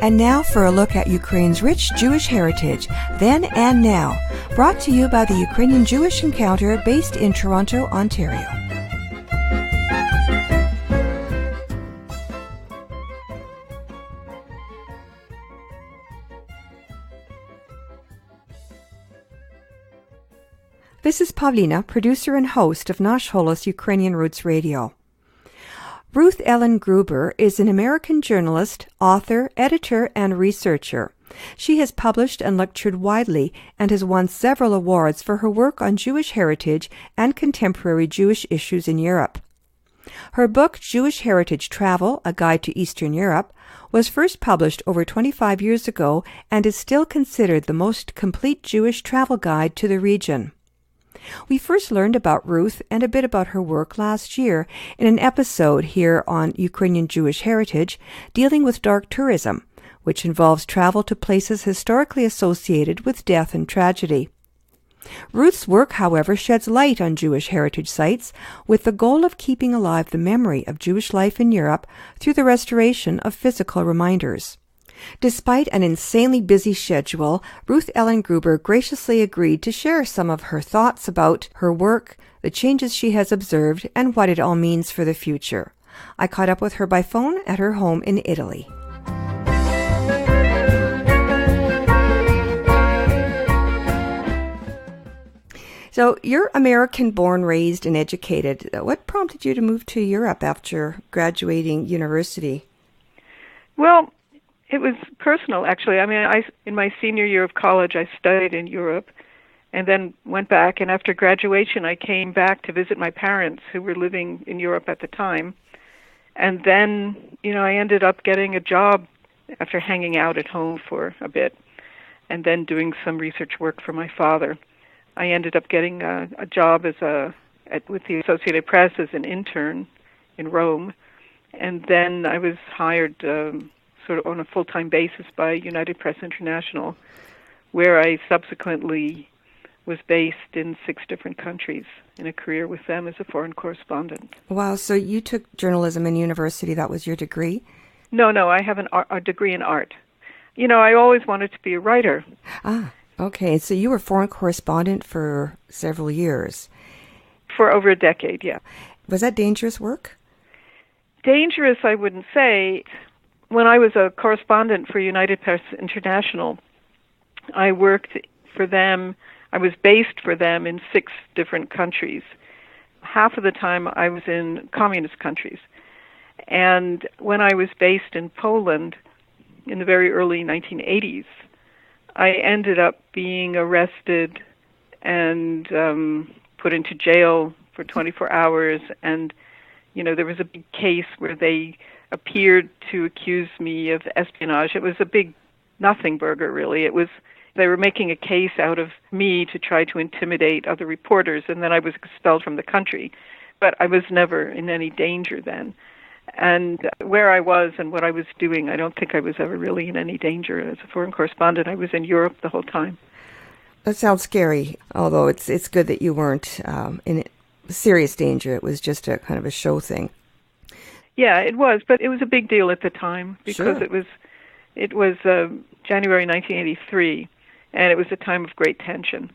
And now for a look at Ukraine's rich Jewish heritage, then and now, brought to you by the Ukrainian Jewish Encounter based in Toronto, Ontario. This is Pavlina, producer and host of Nash Holos Ukrainian Roots Radio. Ruth Ellen Gruber is an American journalist, author, editor, and researcher. She has published and lectured widely and has won several awards for her work on Jewish heritage and contemporary Jewish issues in Europe. Her book, Jewish Heritage Travel, A Guide to Eastern Europe, was first published over 25 years ago and is still considered the most complete Jewish travel guide to the region. We first learned about Ruth and a bit about her work last year in an episode here on Ukrainian Jewish Heritage dealing with dark tourism, which involves travel to places historically associated with death and tragedy. Ruth's work, however, sheds light on Jewish heritage sites with the goal of keeping alive the memory of Jewish life in Europe through the restoration of physical reminders. Despite an insanely busy schedule, Ruth Ellen Gruber graciously agreed to share some of her thoughts about her work, the changes she has observed, and what it all means for the future. I caught up with her by phone at her home in Italy. So you're American born, raised, and educated. What prompted you to move to Europe after graduating university? Well, it was personal, actually. I mean, in my senior year of college, I studied in Europe and then went back. And after graduation, I came back to visit my parents who were living in Europe at the time. And then, I ended up getting a job after hanging out at home for a bit and then doing some research work for my father. I ended up getting a job with the Associated Press as an intern in Rome. And then I was hired sort of on a full-time basis by United Press International, where I subsequently was based in 6 different countries in a career with them as a foreign correspondent. Wow, so you took journalism in university, that was your degree? No, I have a degree in art. I always wanted to be a writer. Ah, okay, so you were foreign correspondent for several years. For over a decade, yeah. Was that dangerous work? Dangerous, I wouldn't say. When I was a correspondent for United Press International, I worked for them. I was based for them in 6 different countries. Half of the time I was in communist countries. And when I was based in Poland in the very early 1980s, I ended up being arrested and put into jail for 24 hours. And, there was a big case where they appeared to accuse me of espionage. It was a big nothing burger, really. They were making a case out of me to try to intimidate other reporters, and then I was expelled from the country. But I was never in any danger then. And where I was and what I was doing, I don't think I was ever really in any danger. As a foreign correspondent, I was in Europe the whole time. That sounds scary, although it's good that you weren't in serious danger. It was just a kind of a show thing. Yeah, it was, but it was a big deal at the time because Sure. it was January 1983, and it was a time of great tension.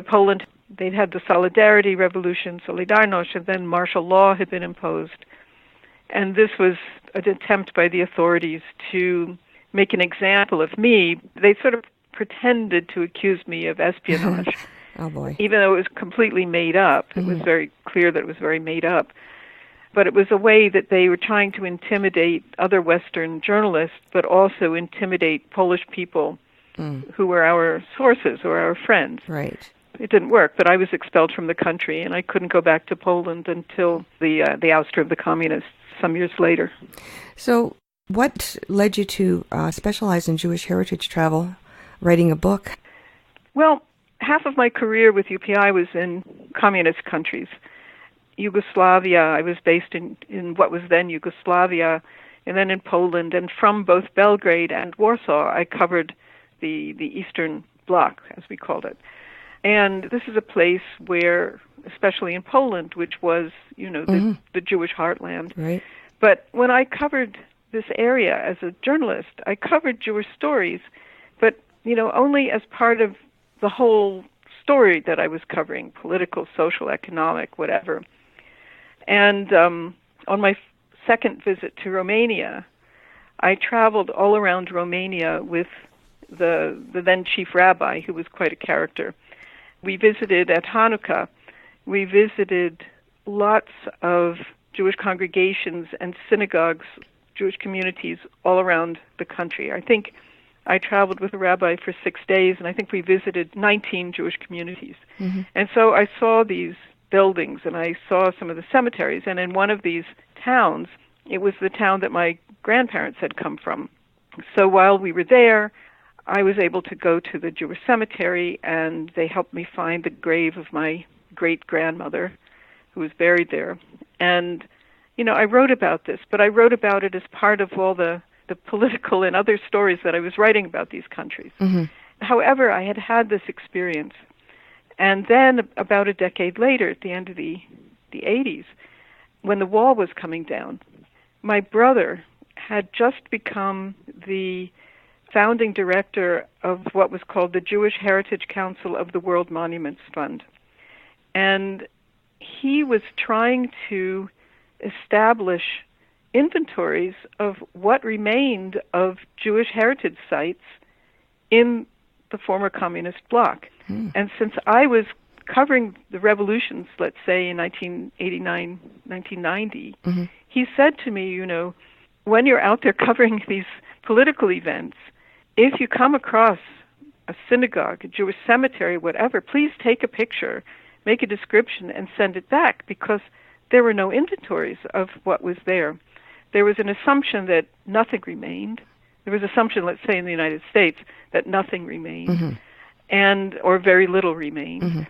Poland, they'd had the Solidarity Revolution, Solidarność, and then martial law had been imposed. And this was an attempt by the authorities to make an example of me. They sort of pretended to accuse me of espionage. Oh, boy. Even though it was completely made up. It was very clear that it was very made up. But it was a way that they were trying to intimidate other Western journalists, but also intimidate Polish people who were our sources or our friends. Right. It didn't work, but I was expelled from the country, and I couldn't go back to Poland until the ouster of the communists some years later. So what led you to specialize in Jewish heritage travel, writing a book? Well, half of my career with UPI was in communist countries. Yugoslavia, I was based in what was then Yugoslavia, and then in Poland, and from both Belgrade and Warsaw, I covered the Eastern Bloc, as we called it. And this is a place where, especially in Poland, which was, the Jewish heartland. Right. But when I covered this area as a journalist. I covered Jewish stories, but, only as part of the whole story that I was covering, political, social, economic, whatever. And on my second visit to Romania, I traveled all around Romania with the then chief rabbi, who was quite a character. We visited at Hanukkah. We visited lots of Jewish congregations and synagogues, Jewish communities all around the country. I think I traveled with a rabbi for 6 days, and I think we visited 19 Jewish communities. Mm-hmm. And so I saw these buildings, and I saw some of the cemeteries. And in one of these towns, it was the town that my grandparents had come from. So while we were there, I was able to go to the Jewish cemetery, and they helped me find the grave of my great-grandmother, who was buried there. And, I wrote about this, but I wrote about it as part of all the political and other stories that I was writing about these countries. Mm-hmm. However, I had had this experience. And then about a decade later, at the end of the 80s, when the wall was coming down, my brother had just become the founding director of what was called the Jewish Heritage Council of the World Monuments Fund. And he was trying to establish inventories of what remained of Jewish heritage sites in the former communist bloc. And since I was covering the revolutions, let's say in 1989, 1990, he said to me, when you're out there covering these political events, if you come across a synagogue, a Jewish cemetery, whatever, please take a picture, make a description, and send it back, because there were no inventories of what was there. There was an assumption that nothing remained. There was an assumption, let's say in the United States, that nothing remained, or very little remained.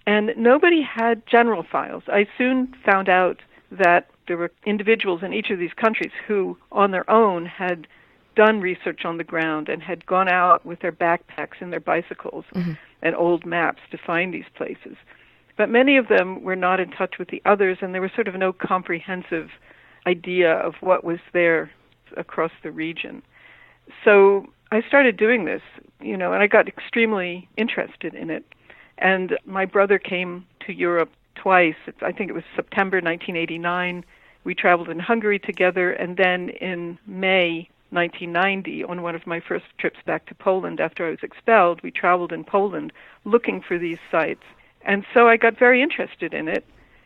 And nobody had general files. I soon found out that there were individuals in each of these countries who, on their own, had done research on the ground and had gone out with their backpacks and their bicycles and old maps to find these places. But many of them were not in touch with the others, and there was sort of no comprehensive idea of what was there across the region. So I started doing this, and I got extremely interested in it. And my brother came to Europe twice. I think it was September 1989. We traveled in Hungary together, and then in May 1990, on one of my first trips back to Poland after I was expelled, we traveled in Poland looking for these sites. And so I got very interested in it.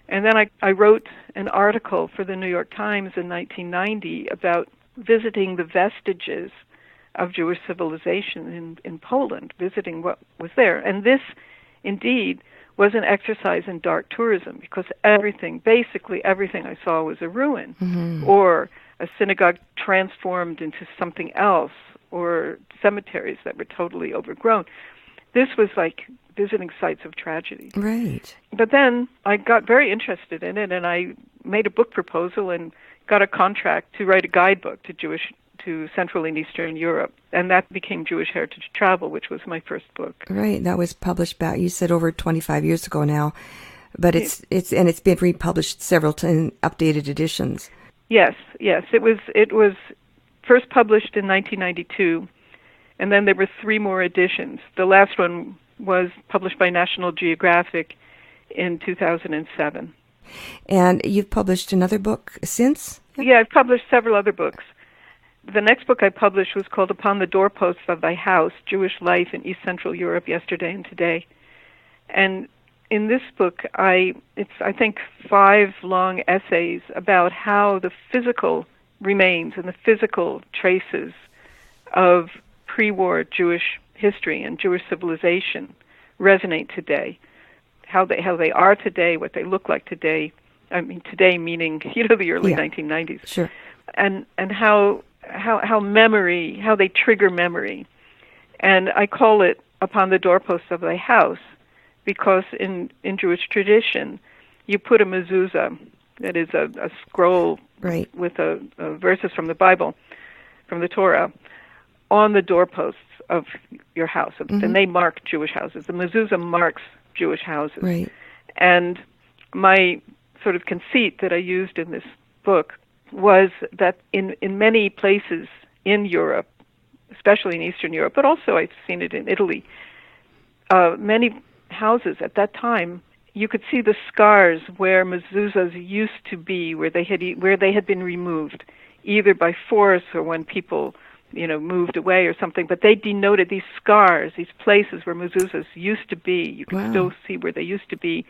And then I wrote an article for the New York Times in 1990 about visiting the vestiges of Jewish civilization in Poland, visiting what was there. And this, indeed, was an exercise in dark tourism, because basically everything I saw was a ruin, or a synagogue transformed into something else, or cemeteries that were totally overgrown. This was like visiting sites of tragedy. Right. But then I got very interested in it, and I made a book proposal and got a contract to write a guidebook to Central and Eastern Europe, and that became Jewish Heritage Travel, which was my first book. Right. That was published back, you said, over 25 years ago now, but it's been republished several in updated editions. Yes. It was first published in 1992, and then there were 3 more editions. The last one was published by National Geographic in 2007. And you've published another book since? Yeah, I've published several other books. The next book I published was called Upon the Doorposts of Thy House, Jewish Life in East Central Europe Yesterday and Today. And in this book, it's I think 5 long essays about how the physical remains and the physical traces of pre-war Jewish history and Jewish civilization resonate today. How they are today, what they look like today. I mean, today meaning the early 1990s. Sure. And how memory, how they trigger memory. And I call it Upon the Doorposts of Thy House, because in Jewish tradition, you put a mezuzah, that is a scroll with verses from the Bible, from the Torah, on the doorposts of your house. And they mark Jewish houses. The mezuzah marks Jewish houses. Right. And my sort of conceit that I used in this book was that in many places in Europe, especially in Eastern Europe, but also I've seen it in Italy, many houses at that time, you could see the scars where mezuzahs used to be, where they had been removed, either by force or when people, moved away or something. But they denoted these scars, these places where mezuzahs used to be. You can still see where they used to be.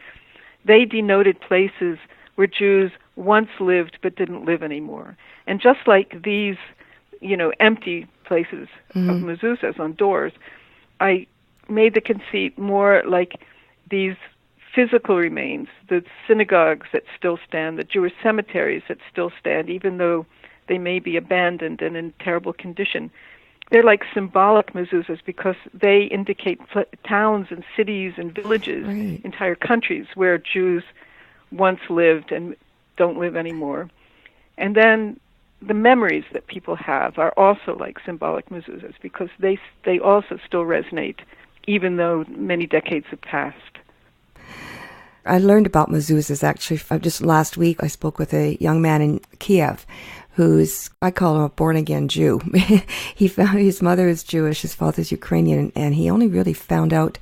They denoted places where Jews once lived but didn't live anymore. And just like these, empty places of mezuzahs on doors, I made the conceit more like these physical remains, the synagogues that still stand, the Jewish cemeteries that still stand, even though they may be abandoned and in terrible condition. They're like symbolic mezuzahs because they indicate towns and cities and villages, entire countries where Jews once lived and don't live anymore. And then the memories that people have are also like symbolic mezuzahs because they also still resonate, even though many decades have passed. I learned about mezuzahs actually just last week. I spoke with a young man in Kiev I call him a born-again Jew. He found his mother is Jewish, his father's Ukrainian, and he only really found out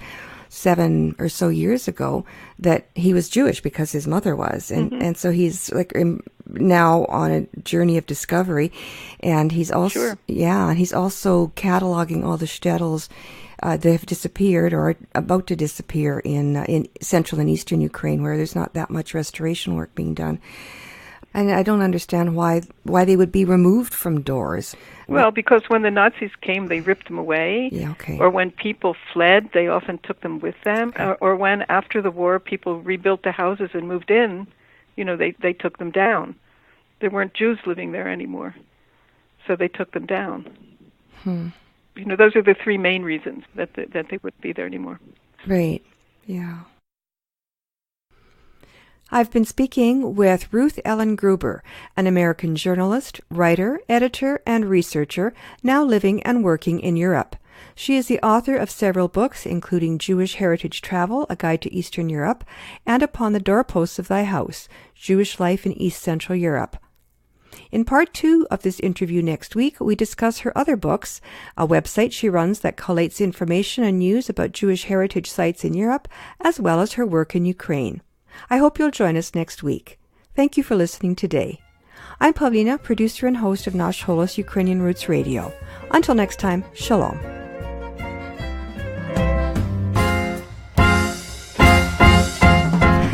7 or so years ago that he was Jewish because his mother was. And so he's like now on a journey of discovery. And he's also, and he's also cataloging all the shtetls that have disappeared or are about to disappear in central and eastern Ukraine, where there's not that much restoration work being done. And I don't understand why they would be removed from doors. Well, because when the Nazis came, they ripped them away. Or when people fled, they often took them with them. Or when, after the war, people rebuilt the houses and moved in, they took them down. There weren't Jews living there anymore, so they took them down. Those are the 3 main reasons that they wouldn't be there anymore. Right, yeah. I've been speaking with Ruth Ellen Gruber, an American journalist, writer, editor, and researcher now living and working in Europe. She is the author of several books, including Jewish Heritage Travel, A Guide to Eastern Europe, and Upon the Doorposts of Thy House, Jewish Life in East Central Europe. In part 2 of this interview next week, we discuss her other books, a website she runs that collates information and news about Jewish heritage sites in Europe, as well as her work in Ukraine. I hope you'll join us next week. Thank you for listening today. I'm Pavlina, producer and host of Nash Holos Ukrainian Roots Radio. Until next time, Shalom.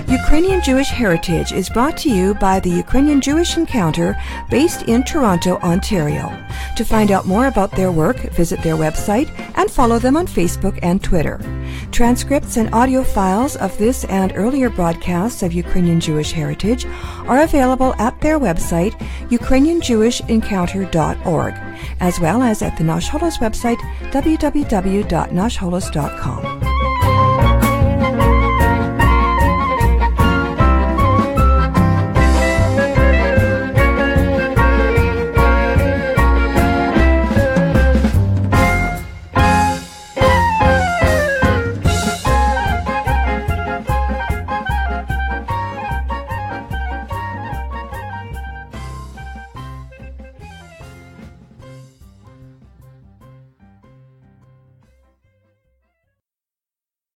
Ukrainian Jewish Heritage is brought to you by the Ukrainian Jewish Encounter based in Toronto, Ontario. To find out more about their work, visit their website and follow them on Facebook and Twitter. Transcripts and audio files of this and earlier broadcasts of Ukrainian Jewish Heritage are available at their website, ukrainianjewishencounter.org, as well as at the Nash Holos website, www.nashholos.com.